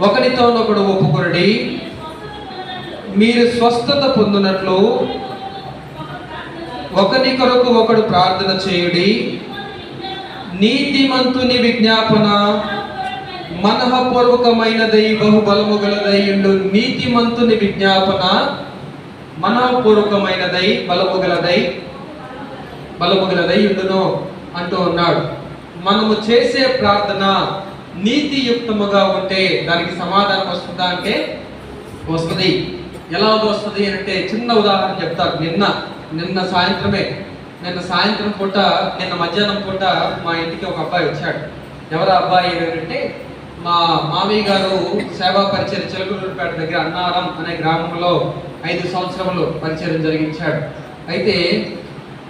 ఒకరితోనొకడు ఒప్పుకొనుడి, మీరు స్వస్థత పొందినట్లు ఒకరి కొరకు ఒకడు ప్రార్థన చేయుడి. నీతిమంతుని విజ్ఞాపన మనఃపూర్వకమైనదై బహుబలము గలదైయుండు. నీతిమంతుని విజ్ఞాపన మనఃపూర్వకమైనదై బలము గలదై ఉండును అంటూ ఉన్నాడు. మనము చేసే ప్రార్థన నీతియుక్తముగా ఉంటే దానికి సమాధానం వస్తుందా అంటే వస్తుంది. ఎలా వస్తుంది అంటే చిన్న ఉదాహరణ చెప్తారు. నిన్న సాయంత్రం పూట, నిన్న మధ్యాహ్నం పూట మా ఇంటికి ఒక అబ్బాయి వచ్చాడు. ఎవరు అబ్బాయి అంటే మా మామయ్య గారు సేవా పరిచయం చిలకలూరుపేట దగ్గర అన్నారం అనే గ్రామంలో 5 సంవత్సరములు పరిచయం జరిగించాడు. అయితే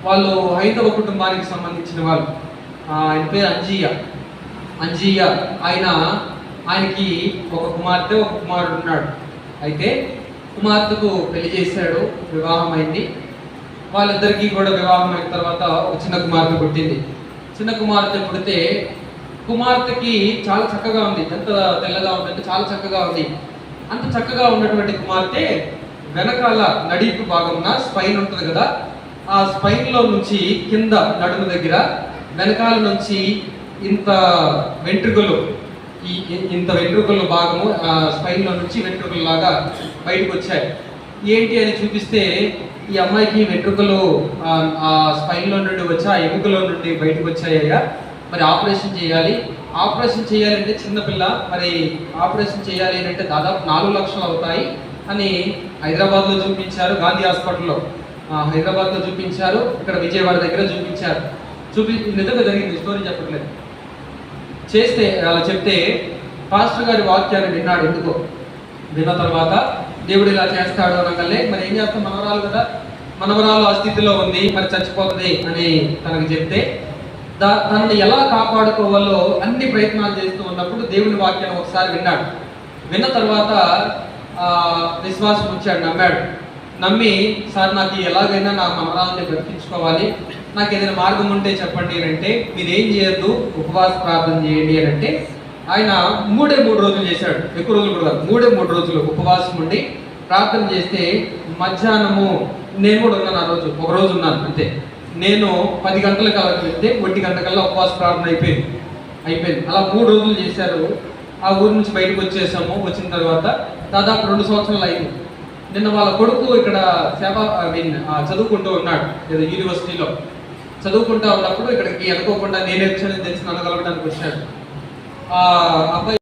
వాళ్ళు హైందవ కుటుంబానికి సంబంధించిన వాళ్ళు. ఆయన పేరు అంజీయ. ఆయనకి ఒక కుమార్తె ఒక కుమారుడు ఉన్నాడు. అయితే కుమార్తెకు పెళ్లి చేశాడు, వివాహం అయింది. వాళ్ళిద్దరికీ కూడా వివాహం అయిన తర్వాత ఒక చిన్న కుమార్తె పుట్టింది. చిన్న కుమార్తె పుడితే కుమార్తెకి చాలా చక్కగా ఉంది. ఎంత తెల్లగా ఉందంటే చాలా చక్కగా ఉంది. అంత చక్కగా ఉన్నటువంటి కుమార్తె వెనకాల నడిపు భాగంన స్పైన్ ఉంటుంది కదా, ఆ స్పైన్లో నుంచి కింద నడుము దగ్గర వెనకాల నుంచి ఇంత వెంట్రుకలు భాగము స్పైన్లో నుంచి వెంట్రుకలు లాగా బయటకు వచ్చాయి. ఏంటి అని చూపిస్తే ఈ అమ్మాయికి వెంట్రుకలు ఆ స్పైన్లో నుండి వచ్చి ఆ ఎముకలో నుండి బయటకు వచ్చాయ్యా, మరి ఆపరేషన్ చేయాలంటే చిన్నపిల్ల, మరి ఆపరేషన్ చేయాలి అంటే దాదాపు 4 లక్షలు అవుతాయి అని హైదరాబాద్లో చూపించారు. గాంధీ హాస్పిటల్లో హైదరాబాద్లో చూపించారు. ఇక్కడ విజయవాడ దగ్గర చూపించారు. నిజంగా జరిగింది, స్టోరీ చెప్పట్లేదు. చేస్తే అలా చెప్తే పాస్టర్ గారి వాక్యాన్ని విన్నాడు. ఎందుకో విన్న తర్వాత దేవుడు ఇలా చేస్తాడు అనగలే, మరి ఏం చేస్తాం, మనవరాలు ఆ స్థితిలో ఉంది, మరి చచ్చిపోతుంది అని తనకు చెప్తే తనని ఎలా కాపాడుకోవాలో అన్ని ప్రయత్నాలు చేస్తూ ఉన్నప్పుడు దేవుని వాక్యాన్ని ఒకసారి విన్నాడు. విన్న తర్వాత విశ్వాసం వచ్చాడు, నమ్మి సార్ నాకు ఎలాగైనా నా మనవరాలని బ్రతికించుకోవాలి, నాకు ఏదైనా మార్గం ఉంటే చెప్పండి అని అంటే, మీరేం చేయొద్దు, ఉపవాస ప్రార్థన చేయండి అని అంటే ఆయన 3 రోజులు చేశాడు. ఎక్కువ రోజులు కూడా 3 రోజులు ఉపవాసం ఉండి ప్రార్థన చేస్తే మధ్యాహ్నము నేను కూడా ఉన్నాను. ఆ రోజు ఒక రోజు ఉన్నాను అంతే. నేను 10 గంటలకు అలా వెళ్తే 1 గంటకల్లా ఉపవాస ప్రార్థన అయిపోయింది. అలా 3 రోజులు చేశారు. ఆ ఊరి నుంచి బయటకు వచ్చేసాము. వచ్చిన తర్వాత దాదాపు 2 సంవత్సరాలు అయింది. నిన్న వాళ్ళ కొడుకు ఇక్కడ చదువుకుంటూ ఉన్నాడు, ఏదో యూనివర్సిటీలో చదువుకుంటూ ఉన్నప్పుడు ఇక్కడికి అనుకోకుండా నేనే వచ్చానని తెలిసి నన్ను కలవడానికి వచ్చాడు. ఆ అబ్బాయి